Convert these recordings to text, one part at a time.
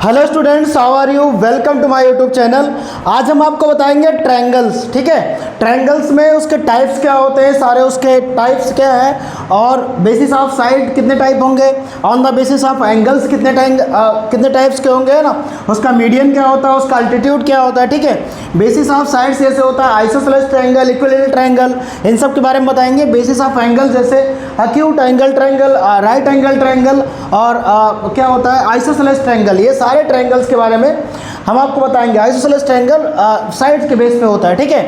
Hello students, how are you? Welcome to my YouTube channel. आज हम आपको बताएंगे ट्रायंगल्स। ठीक है, ट्रायंगल्स में उसके टाइप्स क्या होते हैं, सारे उसके टाइप्स क्या हैं और बेसिस ऑफ साइड कितने टाइप होंगे, on the basis of angles कितने टाइप्स के होंगे, है ना। उसका मीडियन क्या होता है, उसका अल्टीट्यूड क्या होता है। ठीक है, बेसिस ऑफ साइड्स जैसे होता है आइसोसेलेस ट्रायंगल, इक्विलेटरल ट्रायंगल, इन सब के बारे में बताएंगे। बेसिस ऑफ एंगल जैसे acute angle triangle, right angle triangle और क्या होता है आइसोसेलेस ट्रायंगल, ये सारे ट्रायंगल्स के बारे में हम आपको बताएंगे। आइसोसेलेस ट्रायंगल साइड्स के बेस पे होता है। ठीक है,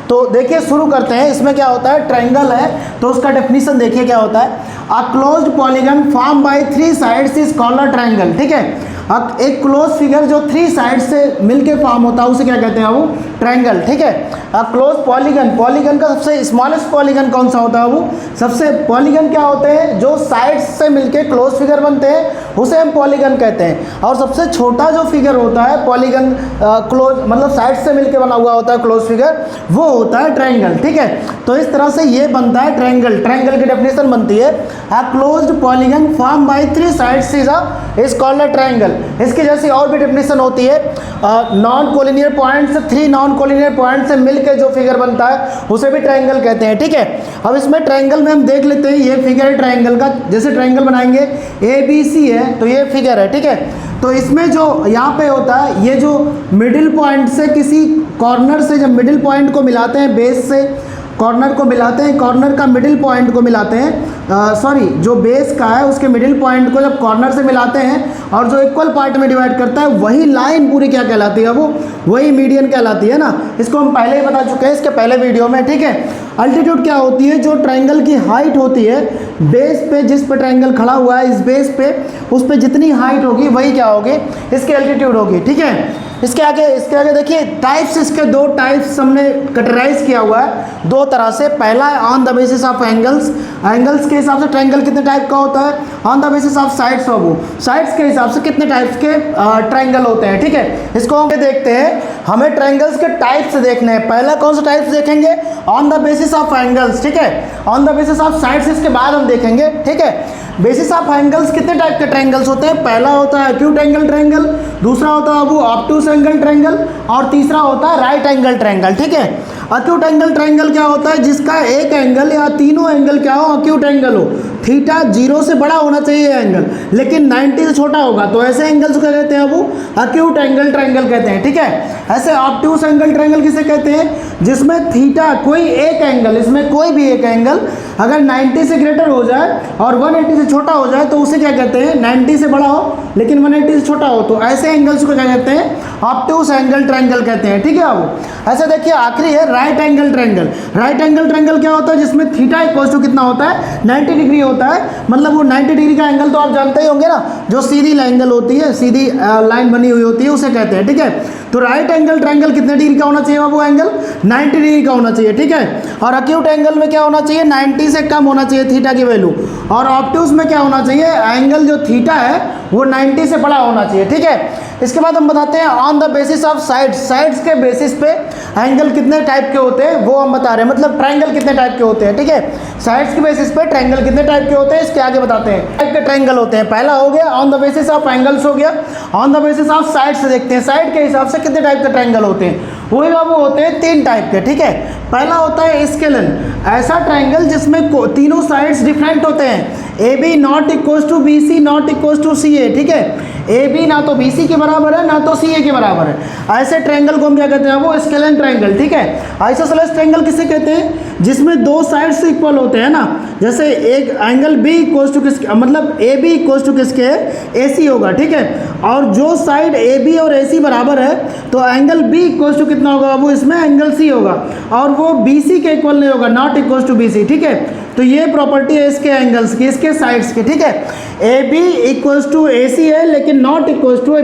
तो देखिए शुरू करते हैं। इसमें क्या होता है, ट्रायंगल है तो उसका डेफिनेशन देखिए क्या होता है। A closed polygon form by three sides is called a triangle. ठीक है, अब एक क्लोज फिगर जो थ्री साइड से मिलके फॉर्म होता है उसे क्या कहते हैं, वो ट्रायंगल। ठीक है, अब क्लोज पॉलीगन, पॉलीगन का सबसे स्मॉलेस्ट पॉलीगन कौन सा होता है, वो सबसे पॉलीगन क्या होते हैं जो साइड्स से मिलके क्लोज फिगर बनते हैं उसे हम पॉलीगन कहते हैं। और सबसे छोटा जो फिगर होता है पॉलीगन क्लोज मतलब साइड से मिलके बना हुआ होता है क्लोज फिगर, वो होता है ट्रायंगल। ठीक है, तो इस तरह से ये बनता है ट्रायंगल। ट्रायंगल की डेफिनेशन बनती है a closed polygon form by three sides is called a triangle. इसकी जैसी और भी डेफिनेशन होती है, नॉन कोलिनियर पॉइंट से, थ्री नॉन कोलिनियर पॉइंट से मिलके जो फिगर बनता है उसे भी ट्रायंगल कहते हैं। ठीक है, अब इसमें ट्रायंगल में हम देख लेते हैं, ये फिगर है ट्रायंगल का। जैसे ट्रायंगल बनाएंगे ABC है तो ये फिगर है। ठीक है, तो इसमें जो यहाँ पे होता है, ये जो मिडिल पॉइंट से किसी कॉर्नर से जब मिडिल पॉइंट को मिलाते हैं, बेस से कॉर्नर को मिलाते हैं, कॉर्नर का मिडिल पॉइंट को मिलाते हैं, जो बेस का है उसके मिडिल पॉइंट को जब कॉर्नर से मिलाते हैं और जो इक्वल पार्ट में डिवाइड करता है वही लाइन पूरी क्या कहलाती है, वो वही मीडियन कहलाती है ना। इसको हम पहले ही बता चुके हैं इसके पहले वीडियो में। ठीक है, अल्टीट्यूड क्या होती है, जो ट्रायंगल की हाइट होती है बेस पे, जिस पे ट्रायंगल खड़ा हुआ है इस बेस पे, उस पे जितनी हाइट होगी वही क्या होगी, इसकी अल्टीट्यूड होगी। ठीक है, इसके आगे देखिए टाइप्स, इसके दो टाइप्स हमने कैटेगराइज किया हुआ है दो तरह से। पहला है on the basis of angles, angles के हिसाब से ट्रायंगल कितने टाइप का होता है, on the basis of sides of वो, साइड्स के हिसाब से कितने टाइप्स के ट्रायंगल होते हैं। ठीक है, इसको हम देखते हैं, हमें ट्रायंगल्स के टाइप्स देखने हैं। पहला कौन सा टाइप्स देखेंगे, on the basis of angles. ठीक है, on the basis of sides इसके बाद हम देखेंगे। ठीक है, बेसिस ऑफ एंगल्स कितने टाइप के ट्रायंगल्स होते हैं, पहला होता है एक्यूट एंगल ट्रायंगल, दूसरा होता है वो ऑब्टूस एंगल ट्रायंगल और तीसरा होता है राइट एंगल ट्रायंगल। ठीक है, एक्यूट एंगल ट्रायंगल क्या होता है, जिसका एक एंगल या तीनों एंगल क्या हो, एक्यूट एंगल हो, थीटा 0 से बड़ा होना चाहिए एंगल लेकिन 90 से छोटा होगा, तो ऐसे एंगल्स को क्या कहते हैं, वो एक्यूट एंगल ट्रायंगल कहते हैं। ठीक है, ऐसे ऑब्टूस एंगल ट्रायंगल किसे कहते हैं, जिसमें थीटा कोई एक एंगल, इसमें कोई भी एक एंगल अगर 90 से ग्रेटर हो जाए और 180 से छोटा हो जाए तो उसे क्या कहते हैं, 90 से बड़ा हो लेकिन 180 से छोटा हो, तो ऐसे एंगल्स को क्या कहते हैं, ऑब्टूस एंगल ट्रायंगल कहते हैं। ठीक है, वो ऐसे देखिए आखिरी है right angle triangle. Right angle triangle क्या होता है, जिसमें थीटा इक्वल टू कितना होता है, 90 डिग्री होता है। मतलब वो 90 डिग्री का एंगल तो आप जानते ही होंगे ना, जो सीधी एंगल होती है, सीधी लाइन बनी हुई होती है उसे कहते हैं। ठीक है, तो राइट एंगल ट्रायंगल कितने डिग्री का होना चाहिए, वो एंगल 90 डिग्री का होना चाहिए। ठीक है, और एक्यूट एंगल में क्या होना चाहिए, 90 से कम होना चाहिए थीटा की वैल्यू, और ऑब्टूस में क्या होना चाहिए, एंगल जो थीटा है वो 90 से बड़ा होना चाहिए। ठीक है, इसके बाद हम बताते हैं on the basis of sides, sides के बेसिस पे एंगल कितने टाइप के होते हैं वो हम बता रहे हैं, मतलब ट्रायंगल कितने टाइप के होते हैं। ठीक है, साइड्स के बेसिस पे ट्रायंगल कितने टाइप के होते हैं इसके आगे बताते हैं। टाइप के ट्रायंगल होते हैं, पहला हो गया on the basis of angles हो गया, on the basis of side से देखते हैं, साइड के हिसाब से कितने टाइप के ट्रायंगल होते हैं, वही बाबू होते हैं तीन टाइप के। ठीक है, पहला होता है स्केलन, ऐसा ट्रायंगल जिसमें तीनों साइड्स डिफरेंट होते हैं, AB not equal to BC not equal to CA। ठीक है, AB ना तो BC के बराबर है ना तो CA के बराबर है, ऐसे ट्रायंगल को हम क्या कहते हैं, वो स्केलन ट्रायंगल। ठीक है, आइसोसेलेस ट्रायंगल किसे कहते हैं, जिसमें दो साइड्स इक्वल होते हैं ना, जैसे एक एंगल B इक्वल टू किसके, मतलब AB इक्वल टू किसके AC होगा। ठीक है, और जो साइड AB और AC बराबर है तो एंगल B इक्वल टू कितना होगा, वो इसमें एंगल C होगा, और वो BC के इक्वल नहीं होगा, नॉट इक्वल टू BC। ठीक है, तो ये प्रॉपर्टी है इसके एंगल्स की, इसके साइड्स की। ठीक है, AB इक्वल्स टू AC है लेकिन नॉट इक्वल्स टू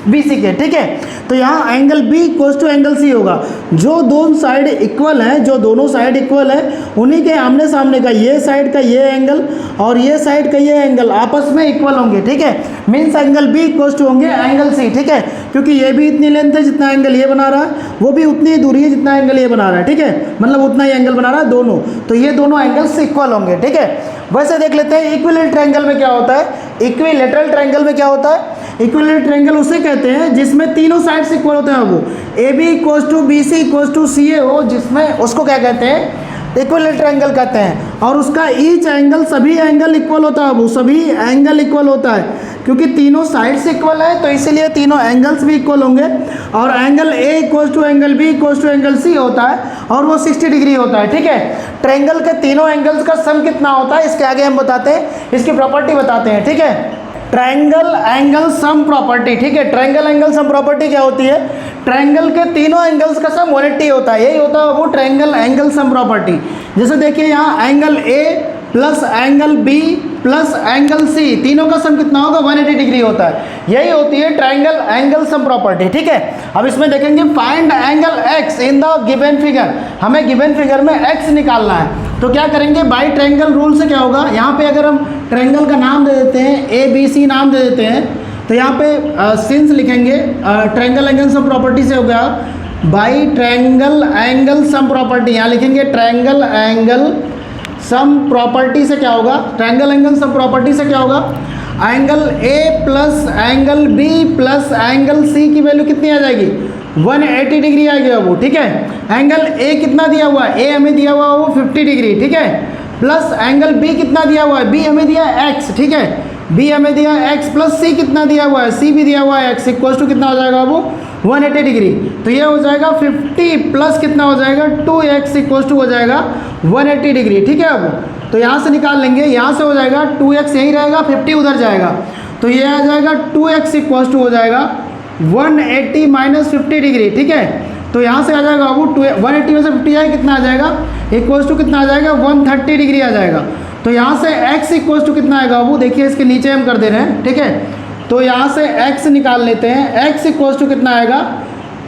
BC के। ठीक है, तो यहाँ angle B equals to angle C होगा, जो दोनों साइड इक्वल हैं, जो दोनों साइड इक्वल है उन्हीं के आमने सामने का ये साइड का ये एंगल और ये साइड का ये एंगल आपस में इक्वल होंगे। ठीक है, means angle B equals to होंगे एंगल C। ठीक है, क्योंकि ये भी इतनी लेंथ है जितना एंगल ये बना रहा है, वो भी उतनी ही दूरी है जितना एंगल ये बना रहा है। ठीक है, मतलब उतना ही एंगल बना रहा है दोनों, तो ये दोनों एंगल्स इक्वल होंगे। ठीक है, वैसे देख लेते हैं इक्विलेटरल ट्रायंगल में क्या होता है। इक्विलेटरल ट्रायंगल में क्या होता है, इक्विलेटरल ट्रायंगल उसे कहते हैं जिसमें तीनों साइड्स इक्वल होते हैं। वो A B equals to B C equals to C A हो, जिसमें उसको क्या कहते हैं, इक्विलेटरल ट्रायंगल कहते हैं। और उसका ईच एंगल, सभी एंगल इक्वल होता है, वो सभी एंगल इक्वल होता है, क्योंकि तीनों साइड्स इक्वल है तो इसीलिए तीनों एंगल्स भी इक्वल होंगे। और angle A equals to angle B equals to angle C होता है और वो 60 डिग्री होता है। ठीक है, ट्रायंगल के तीनों एंगल्स का सम कितना होता है इसके आगे हम बताते हैं, इसकी प्रॉपर्टी बताते हैं। ठीक है, ट्रायंगल एंगल सम प्रॉपर्टी। ठीक है, ट्रायंगल एंगल सम प्रॉपर्टी क्या होती है, ट्रायंगल के तीनों एंगल्स का सम 180 होता है, यही होता है वो ट्रायंगल एंगल सम प्रॉपर्टी। जैसे देखिए यहाँ angle A plus angle B plus angle C, तीनों का सम कितना होगा, 180 डिग्री होता है, यही होती है ट्रायंगल एंगल सम प्रॉपर्टी। ठीक है, अब इसमें देखेंगे find angle x in the given figure, हमें गिवन फिगर में एक्स निकालना है। तो क्या करेंगे, बाई ट्रायंगल रूल से क्या होगा, यहाँ पे अगर हम ट्रायंगल का नाम दे देते हैं, ए बी सी नाम दे देते हैं, तो यहाँ पे सिंस लिखेंगे ट्रायंगल एंगल सम प्रॉपर्टी से हो गया by triangle angle sum property, यहाँ लिखेंगे ट्रायंगल एंगल सम प्रॉपर्टी से क्या होगा, ट्रायंगल एंगल सम प्रॉपर्टी से क्या होगा, angle A plus angle B plus angle C की वैल्यू कितनी आ जाएगी, 180 डिग्री आ गया वो। ठीक है, एंगल ए कितना दिया हुआ है, ए हमें दिया हुआ है वो 50 डिग्री। ठीक है, प्लस एंगल बी कितना दिया हुआ है, बी हमें दिया है एक्स। ठीक है, बी हमें दिया है एक्स प्लस सी कितना दिया हुआ है, सी भी दिया हुआ है एक्स, इक्वल्स टू कितना हो जाएगा वो 180 डिग्री। तो ये हो जाएगा 50 प्लस कितना हो जाएगा 2x इक्वल्स टू हो जाएगा 180 डिग्री। ठीक है, अब तो यहाँ से निकाल लेंगे, यहाँ से हो जाएगा 2x यही रहेगा, 50 उधर जाएगा, तो ये आ जाएगा 2x इक्वल्स टू हो जाएगा 180 माइनस 50 डिग्री। ठीक है, तो यहाँ से आ जाएगा वो 180 में से 50 आए कितना आ जाएगा, इक्वल्स टू कितना आ जाएगा 130 डिग्री आ जाएगा। तो यहाँ से x इक्वल्स टू कितना आएगा वो देखिए, इसके नीचे हम कर दे रहे हैं। ठीक है, तो यहाँ से x निकाल लेते हैं, x इक्वल्स टू कितना आएगा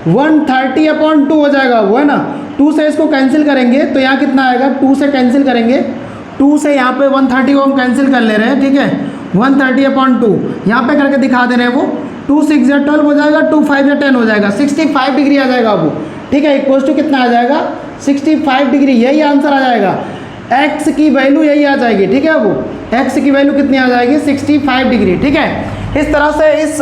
130/2 हो जाएगा वो, है ना, 2 से इसको कैंसिल करेंगे तो यहाँ कितना आएगा, 2 से कैंसिल करेंगे, 2 से यहाँ पे 130 को हम कैंसिल कर ले रहे हैं। ठीक है, 130/2 यहाँ पे करके दिखा दे रहे हैं वो, 2 6 या 12 हो जाएगा, 2 5 या 10 हो जाएगा, 65 डिग्री आ जाएगा वो। ठीक है, इक्वल्स टू कितना आ जाएगा 65 डिग्री, यही आंसर आ जाएगा, x की वैल्यू यही आ जाएगी। ठीक है, वो x की वैल्यू कितनी आ जाएगी 65 डिग्री। ठीक है, इस तरह से इस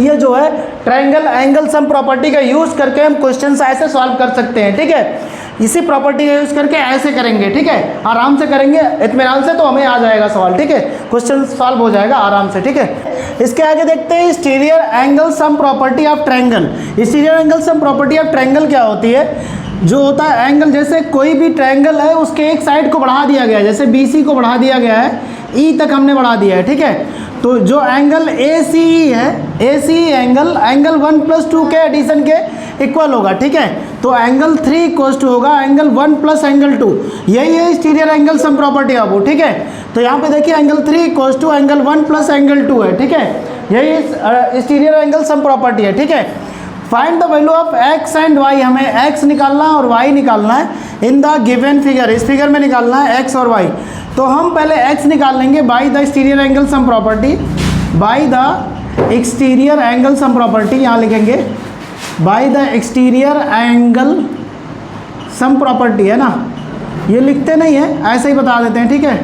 ये जो है ट्रायंगल एंगल सम प्रॉपर्टी का यूज़ करके हम क्वेश्चन ऐसे सॉल्व कर सकते हैं। ठीक है, इसी प्रॉपर्टी का यूज़ करके ऐसे करेंगे। ठीक है, आराम से करेंगे इत्मीनान से, तो हमें आ जाएगा सवाल। ठीक है, क्वेश्चन सॉल्व हो जाएगा आराम से। ठीक है, इसके आगे देखते हैं exterior angle sum property of triangle. Exterior angle sum property of triangle क्या होती है, जो होता है एंगल, जैसे कोई भी ट्रायंगल है उसके एक साइड को बढ़ा दिया गया है, जैसे BC को बढ़ा दिया गया है, E तक हमने बढ़ा दिया है। ठीक है, तो जो एंगल ACE है, ACE एंगल 1 + 2 के एडिशन के इक्वल होगा। ठीक है, तो एंगल 3 इक्वल्स टू होगा एंगल 1 + एंगल 2, यही है exterior angle sum property of वो। ठीक है, तो यहाँ पे देखिए angle 3 equals to angle 1 + angle 2 है। ठीक है, यही एक्सटीरियर एंगल सम प्रॉपर्टी है। ठीक है, find the value of x and y, हमें x निकालना है और y निकालना है इन द गिवन फिगर, इस फिगर में निकालना है x और y। तो हम पहले x निकाल लेंगे by the exterior angle sum property, by the exterior angle sum property, यहाँ लिखेंगे by the exterior angle sum property, है ना, ये लिखते नहीं है, ऐसे ही बता देते हैं। ठीक है,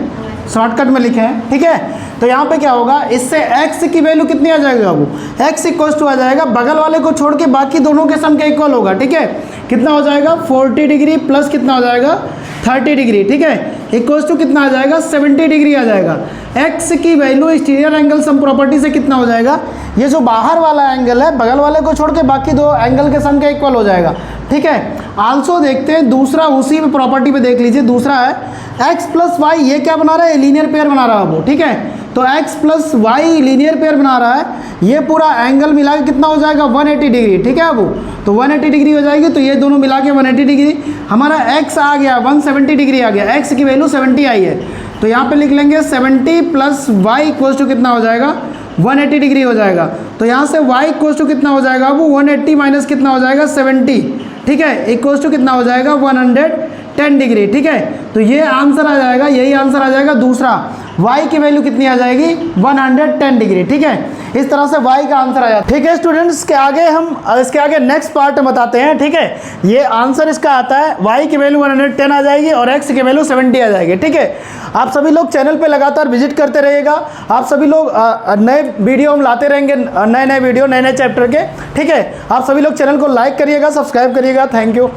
शॉर्टकट में लिखे हैं। ठीक है, तो यहाँ पे क्या होगा, इससे x की वैल्यू कितनी आ जाएगा, वो x इक्वल्स टू आ जाएगा, बगल वाले को छोड़ के बाकी दोनों के सम के इक्वल होगा। ठीक है, कितना हो जाएगा 40 डिग्री प्लस कितना हो जाएगा 30 डिग्री। ठीक है, इक्वल्स टू कितना आ जाएगा 70 डिग्री आ जाएगा। x की value exterior angle sum property से कितना हो जाएगा, ये जो बाहर वाला एंगल है बगल वाले को छोड़ के बाकी दो एंगल के सम के इक्वल हो जाएगा। ठीक है, आल्सो देखते हैं दूसरा, उसी में प्रॉपर्टी पे देख लीजिए, दूसरा है x + y, ये क्या बना रहा है, लीनियर पेयर बना रहा है वो। ठीक है, तो x + y लीनियर पेयर बना रहा है, ये पूरा एंगल मिला के कितना हो जाएगा 180 डिग्री। ठीक है, वो तो 180 डिग्री हो जाएगी, तो ये दोनों मिला के 180 डिग्री, हमारा x आ गया 170 डिग्री आ गया, x की वैल्यू 70 आई है, तो यहाँ पे लिख लेंगे 70 + y इक्वल्स टू कितना हो जाएगा 180 डिग्री हो जाएगा। तो यहाँ से y इक्वल्स टू कितना हो जाएगा, वो 180 माइनस कितना हो जाएगा 70। ठीक है, इक्वल्स टू कितना हो जाएगा 10 डिग्री, ठीक है। तो ये आंसर आ जाएगा, यही आंसर आ जाएगा दूसरा। y की वैल्यू कितनी आ जाएगी 110 डिग्री, ठीक है। इस तरह से y का आंसर आ जाता है, ठीक है स्टूडेंट्स। इसके आगे नेक्स्ट पार्ट बताते हैं, ठीक है। ये आंसर इसका आता है y की वैल्यू 110 आ जाएगी और x की वैल्यू 70 आ जाएगी, ठीक है। आप सभी लोग चैनल पे लगातार विजिट करते रहिएगा। आप सभी लोग नए वीडियो हम लाते रहेंगे, नए नए वीडियो, नए नए चैप्टर के, ठीक है। आप सभी लोग चैनल को लाइक करिएगा, सब्सक्राइब करिएगा। Thank you.